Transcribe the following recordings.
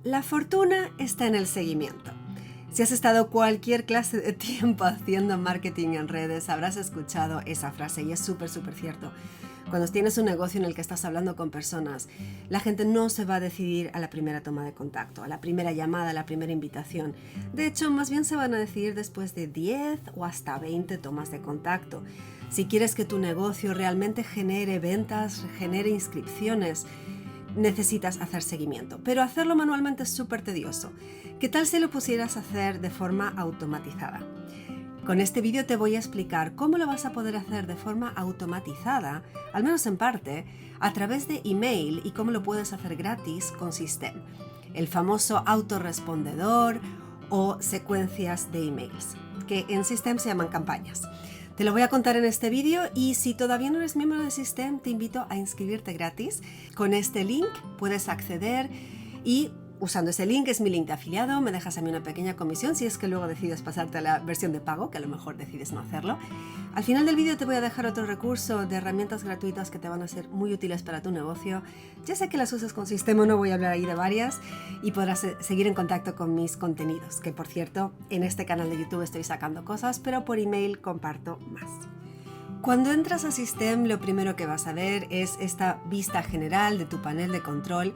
La fortuna está en el seguimiento. Si has estado cualquier clase de tiempo haciendo marketing en redes, habrás escuchado esa frase y es súper cierto. Cuando tienes un negocio en el que estás hablando con personas, la gente no se va a decidir a la primera toma de contacto, a la primera llamada, a la primera invitación. De hecho, más bien se van a decidir después de 10 o hasta 20 tomas de contacto. Si quieres que tu negocio realmente genere ventas, genere inscripciones, necesitas hacer seguimiento, pero hacerlo manualmente es súper tedioso. ¿Qué tal si lo pusieras a hacer de forma automatizada? Con este vídeo te voy a explicar cómo lo vas a poder hacer de forma automatizada, al menos en parte, a través de email y cómo lo puedes hacer gratis con System, el famoso autorrespondedor o secuencias de emails, que en System se llaman campañas. Te lo voy a contar en este vídeo y si todavía no eres miembro de System, te invito a inscribirte gratis. Con este link puedes acceder y usando ese link, es mi link de afiliado, me dejas a mí una pequeña comisión si es que luego decides pasarte a la versión de pago, que a lo mejor decides no hacerlo. Al final del vídeo te voy a dejar otro recurso de herramientas gratuitas que te van a ser muy útiles para tu negocio. Ya sé que las usas con System, no voy a hablar ahí de varias y podrás seguir en contacto con mis contenidos, que por cierto, en este canal de YouTube estoy sacando cosas, pero por email comparto más. Cuando entras a System, lo primero que vas a ver es esta vista general de tu panel de control.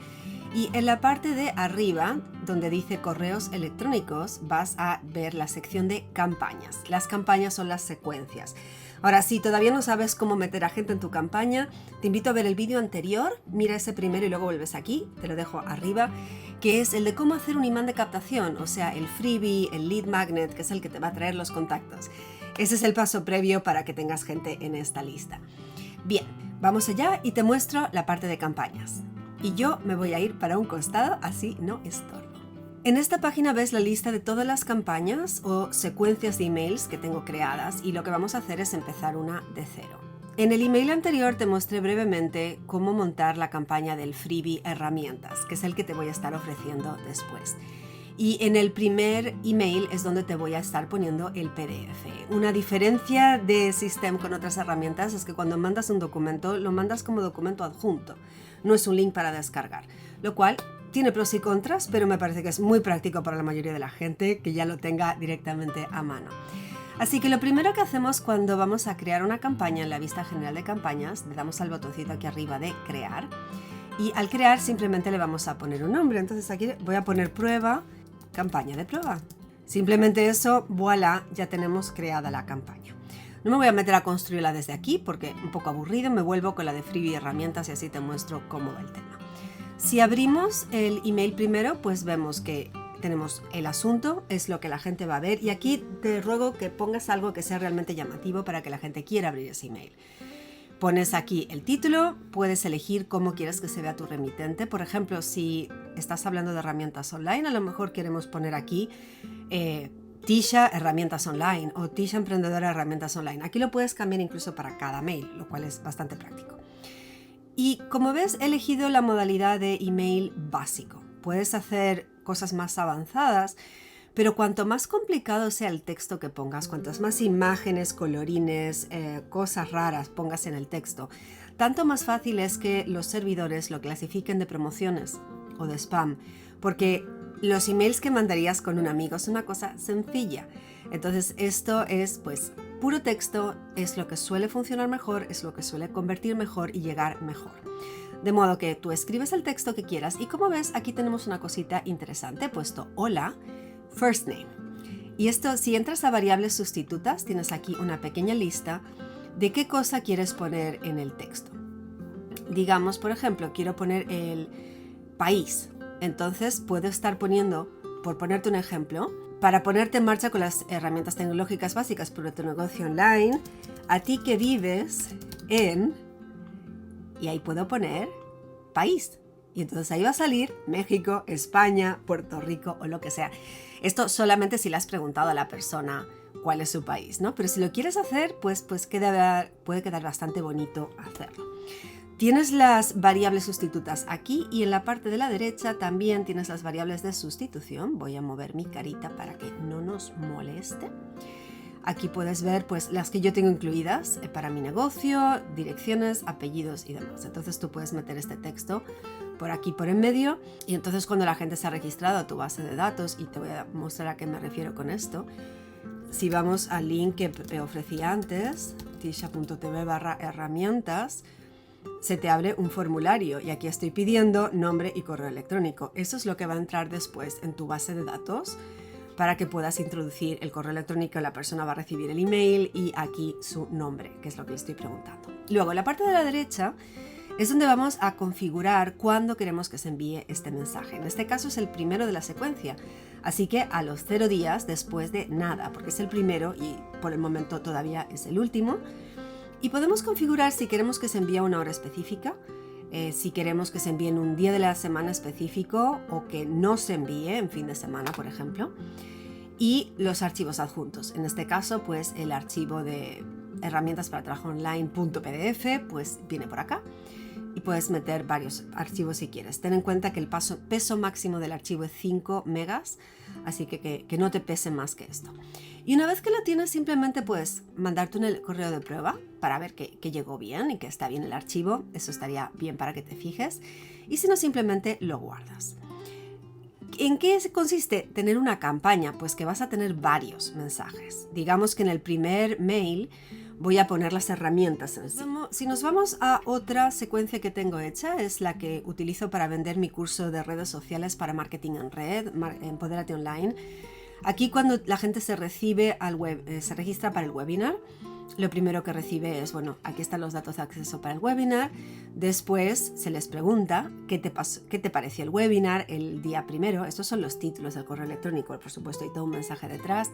Y en la parte de arriba, donde dice correos electrónicos, vas a ver la sección de campañas. Las campañas son las secuencias. Ahora, si todavía no sabes cómo meter a gente en tu campaña, te invito a ver el vídeo anterior, mira ese primero y luego vuelves aquí, te lo dejo arriba, que es el de cómo hacer un imán de captación, o sea, el freebie, el lead magnet, que es el que te va a traer los contactos. Ese es el paso previo para que tengas gente en esta lista. Bien, vamos allá y te muestro la parte de campañas. Y yo me voy a ir para un costado, así no estorbo. En esta página ves la lista de todas las campañas o secuencias de emails que tengo creadas y lo que vamos a hacer es empezar una de cero. En el email anterior te mostré brevemente cómo montar la campaña del freebie herramientas, que es el que te voy a estar ofreciendo después. Y en el primer email es donde te voy a estar poniendo el PDF. Una diferencia de System con otras herramientas es que cuando mandas un documento, lo mandas como documento adjunto. No es un link para descargar, lo cual tiene pros y contras, pero me parece que es muy práctico para la mayoría de la gente que ya lo tenga directamente a mano. Así que lo primero que hacemos cuando vamos a crear una campaña en la vista general de campañas, le damos al botoncito aquí arriba de crear y al crear simplemente le vamos a poner un nombre. Entonces aquí voy a poner prueba, campaña de prueba. Simplemente eso, voilà, ya tenemos creada la campaña. No me voy a meter a construirla desde aquí porque un poco aburrido, me vuelvo con la de freebie herramientas y así te muestro cómo va el tema. Si abrimos el email primero, pues vemos que tenemos el asunto, es lo que la gente va a ver y aquí te ruego que pongas algo que sea realmente llamativo para que la gente quiera abrir ese email. Pones aquí el título, puedes elegir cómo quieres que se vea tu remitente. Por ejemplo, si estás hablando de herramientas online, a lo mejor queremos poner aquí Tisha Herramientas Online o Tisha Emprendedora Herramientas Online. Aquí lo puedes cambiar incluso para cada mail, lo cual es bastante práctico. Y como ves, he elegido la modalidad de email básico. Puedes hacer cosas más avanzadas, pero cuanto más complicado sea el texto que pongas, cuantas más imágenes, colorines, cosas raras pongas en el texto, tanto más fácil es que los servidores lo clasifiquen de promociones o de spam, porque los emails que mandarías con un amigo es una cosa sencilla. Entonces esto es pues puro texto, es lo que suele funcionar mejor, es lo que suele convertir mejor y llegar mejor. De modo que tú escribes el texto que quieras y como ves aquí tenemos una cosita interesante, he puesto hola, first name. Y esto, si entras a variables sustitutas, tienes aquí una pequeña lista de qué cosa quieres poner en el texto. Digamos, por ejemplo, quiero poner el país. Entonces puedo estar poniendo, por ponerte un ejemplo, para ponerte en marcha con las herramientas tecnológicas básicas para tu negocio online, a ti que vives en, y ahí puedo poner país. Y entonces ahí va a salir México, España, Puerto Rico o lo que sea. Esto solamente si le has preguntado a la persona cuál es su país, ¿no? Pero si lo quieres hacer, pues puede quedar bastante bonito hacerlo. Tienes las variables sustitutas aquí y en la parte de la derecha también tienes las variables de sustitución. Voy a mover mi carita para que no nos moleste. Aquí puedes ver pues las que yo tengo incluidas para mi negocio, direcciones, apellidos y demás. Entonces tú puedes meter este texto por aquí por en medio, y entonces cuando la gente se ha registrado a tu base de datos, y te voy a mostrar a qué me refiero con esto, si vamos al link que te ofrecí antes, tisha.tv/herramientas, se te abre un formulario y aquí estoy pidiendo nombre y correo electrónico. Eso es lo que va a entrar después en tu base de datos para que puedas introducir el correo electrónico, la persona va a recibir el email y aquí su nombre, que es lo que le estoy preguntando. Luego, en la parte de la derecha es donde vamos a configurar cuándo queremos que se envíe este mensaje. En este caso es el primero de la secuencia, así que a los 0 días después de nada, porque es el primero y por el momento todavía es el último. Y podemos configurar si queremos que se envíe a una hora específica, si queremos que se envíe en un día de la semana específico o que no se envíe en fin de semana, por ejemplo. Y los archivos adjuntos. En este caso, pues el archivo de herramientas para trabajo online.pdf, pues viene por acá. Y puedes meter varios archivos si quieres. Ten en cuenta que el peso máximo del archivo es 5 megas, así que no te pese más que esto. Y una vez que lo tienes, simplemente puedes mandarte un correo de prueba para ver que llegó bien y que está bien el archivo. Eso estaría bien para que te fijes. Y si no, simplemente lo guardas. ¿En qué consiste tener una campaña? Pues que vas a tener varios mensajes. Digamos que en el primer mail voy a poner las herramientas en sí. Si nos vamos a otra secuencia que tengo hecha, es la que utilizo para vender mi curso de redes sociales para marketing en red, Empodérate Online. Aquí cuando la gente se registra para el webinar, lo primero que recibe es, bueno, aquí están los datos de acceso para el webinar. Después se les pregunta qué te pareció el webinar el día primero. Estos son los títulos del correo electrónico, por supuesto hay todo un mensaje detrás.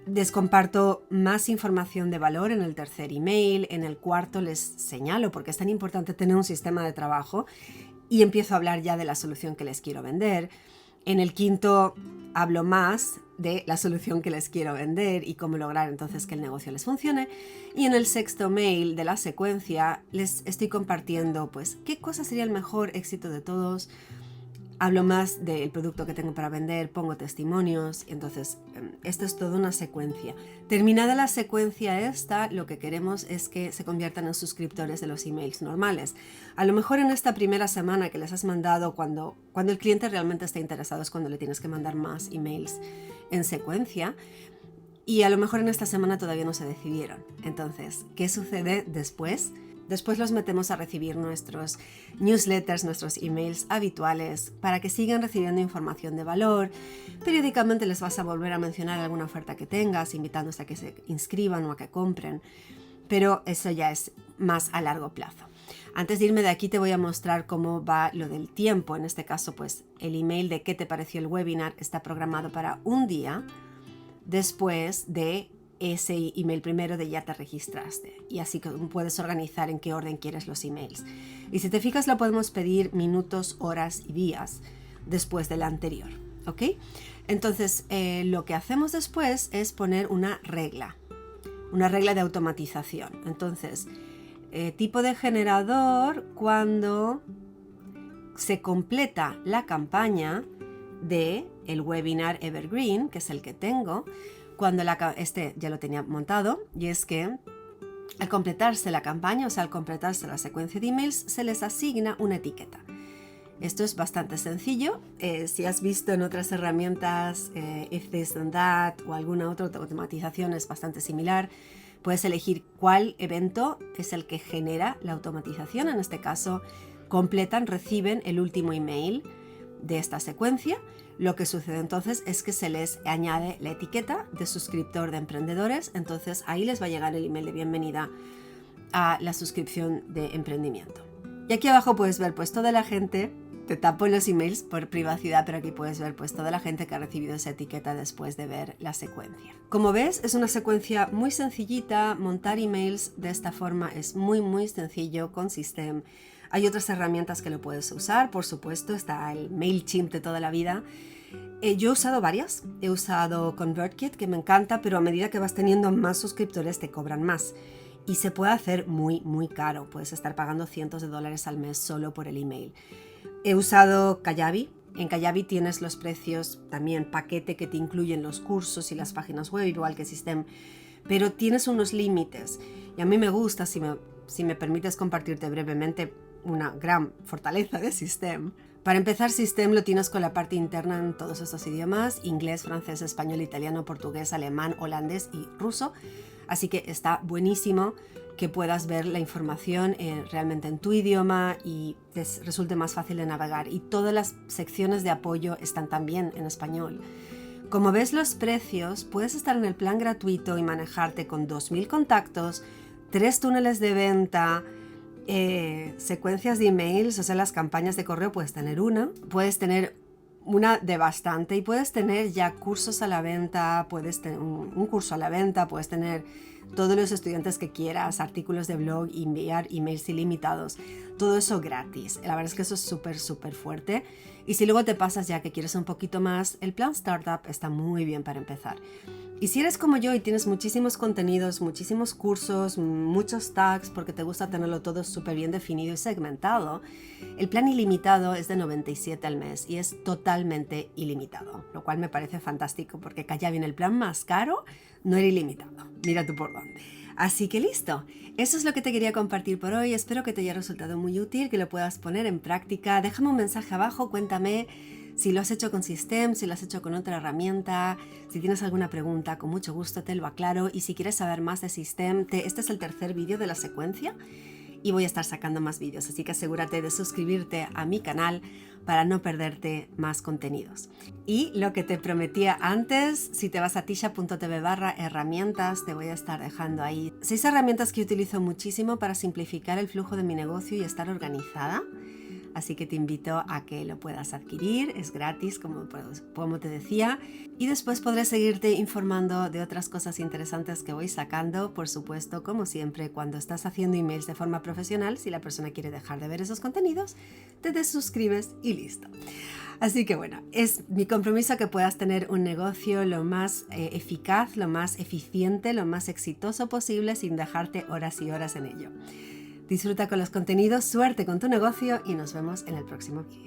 Les comparto más información de valor en el tercer email. En el cuarto les señalo porque es tan importante tener un sistema de trabajo y empiezo a hablar ya de la solución que les quiero vender. En el quinto hablo más de la solución que les quiero vender y cómo lograr entonces que el negocio les funcione. Y en el sexto mail de la secuencia les estoy compartiendo pues qué cosa sería el mejor éxito de todos. Hablo más del producto que tengo para vender, pongo testimonios, y entonces esto es toda una secuencia. Terminada la secuencia esta, lo que queremos es que se conviertan en suscriptores de los emails normales. A lo mejor en esta primera semana que les has mandado, cuando el cliente realmente está interesado, es cuando le tienes que mandar más emails en secuencia. Y a lo mejor en esta semana todavía no se decidieron. Entonces, ¿qué sucede después? Después los metemos a recibir nuestros newsletters, nuestros emails habituales para que sigan recibiendo información de valor. Periódicamente les vas a volver a mencionar alguna oferta que tengas, invitándoles a que se inscriban o a que compren. Pero eso ya es más a largo plazo. Antes de irme de aquí te voy a mostrar cómo va lo del tiempo. En este caso, pues el email de qué te pareció el webinar está programado para un día después de ese email primero de ya te registraste, y así que puedes organizar en qué orden quieres los emails. Y si te fijas, lo podemos pedir minutos, horas y días después del anterior, ¿ok? Entonces lo que hacemos después es poner una regla de automatización. Entonces tipo de generador cuando se completa la campaña de el webinar Evergreen, que es el que tengo, cuando este ya lo tenía montado, y es que al completarse la campaña, o sea, al completarse la secuencia de emails, se les asigna una etiqueta. Esto es bastante sencillo. Si has visto en otras herramientas If This Then That o alguna otra automatización es bastante similar. Puedes elegir cuál evento es el que genera la automatización. En este caso, reciben el último email de esta secuencia. Lo que sucede entonces es que se les añade la etiqueta de suscriptor de emprendedores, entonces ahí les va a llegar el email de bienvenida a la suscripción de emprendimiento. Y aquí abajo puedes ver pues toda la gente, te tapo los emails por privacidad, pero aquí puedes ver pues toda la gente que ha recibido esa etiqueta después de ver la secuencia. Como ves, es una secuencia muy sencillita. Montar emails de esta forma es muy sencillo con System. Hay otras herramientas que lo puedes usar, por supuesto, está el MailChimp de toda la vida. Yo he usado varias, he usado ConvertKit, que me encanta, pero a medida que vas teniendo más suscriptores te cobran más. Y se puede hacer muy caro, puedes estar pagando cientos de dólares al mes solo por el email. He usado Kajabi. En Kajabi tienes los precios, también paquete que te incluyen los cursos y las páginas web, igual que System, pero tienes unos límites. Y a mí me gusta, si me permites compartirte brevemente, una gran fortaleza de System. Para empezar, System lo tienes con la parte interna en todos estos idiomas: inglés, francés, español, italiano, portugués, alemán, holandés y ruso. Así que está buenísimo que puedas ver la información realmente en tu idioma y te resulte más fácil de navegar. Y todas las secciones de apoyo están también en español. Como ves los precios, puedes estar en el plan gratuito y manejarte con 2.000 contactos, 3 túneles de venta, secuencias de emails, o sea, las campañas de correo puedes tener una de bastante, y puedes tener ya cursos a la venta, puedes tener un curso a la venta, puedes tener todos los estudiantes que quieras, artículos de blog, enviar emails ilimitados, todo eso gratis. La verdad es que eso es súper, súper fuerte. Y si luego te pasas ya que quieres un poquito más, el plan Startup está muy bien para empezar. Y si eres como yo y tienes muchísimos contenidos, muchísimos cursos, muchos tags, porque te gusta tenerlo todo súper bien definido y segmentado, el plan ilimitado es de 97 al mes y es totalmente ilimitado, lo cual me parece fantástico porque acá ya viene el plan más caro, no era ilimitado. Mira tú por dónde. Así que listo, eso es lo que te quería compartir por hoy. Espero que te haya resultado muy útil, que lo puedas poner en práctica. Déjame un mensaje abajo, cuéntame si lo has hecho con System, si lo has hecho con otra herramienta. Si tienes alguna pregunta, con mucho gusto te lo aclaro. Y si quieres saber más de System, este es el tercer vídeo de la secuencia y voy a estar sacando más vídeos, así que asegúrate de suscribirte a mi canal para no perderte más contenidos. Y lo que te prometía antes, si te vas a tisha.tv/herramientas, te voy a estar dejando ahí 6 herramientas que utilizo muchísimo para simplificar el flujo de mi negocio y estar organizada. Así que te invito a que lo puedas adquirir, es gratis, como te decía, y después podré seguirte informando de otras cosas interesantes que voy sacando, por supuesto, como siempre, cuando estás haciendo emails de forma profesional. Si la persona quiere dejar de ver esos contenidos, te desuscribes y listo. Así que bueno, es mi compromiso que puedas tener un negocio lo más eficaz, lo más eficiente, lo más exitoso posible sin dejarte horas y horas en ello. Disfruta con los contenidos, suerte con tu negocio y nos vemos en el próximo vídeo.